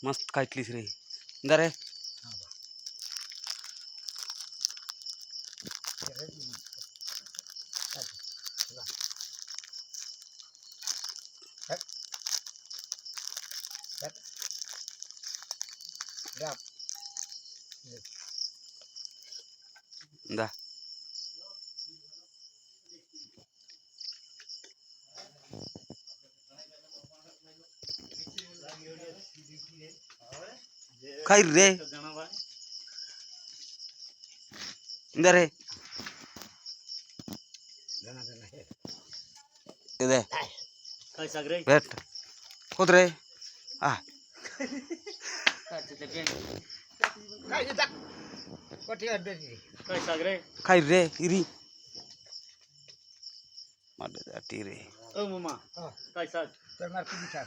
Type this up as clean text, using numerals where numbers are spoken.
मस्त काटलीस रे दरे दा काय रे दरे इधे काय सागरे बैठ खुद रे आ काय सागरे काय रे इरी माडे जाती रे ओ मामा काय साग तर मार की विचार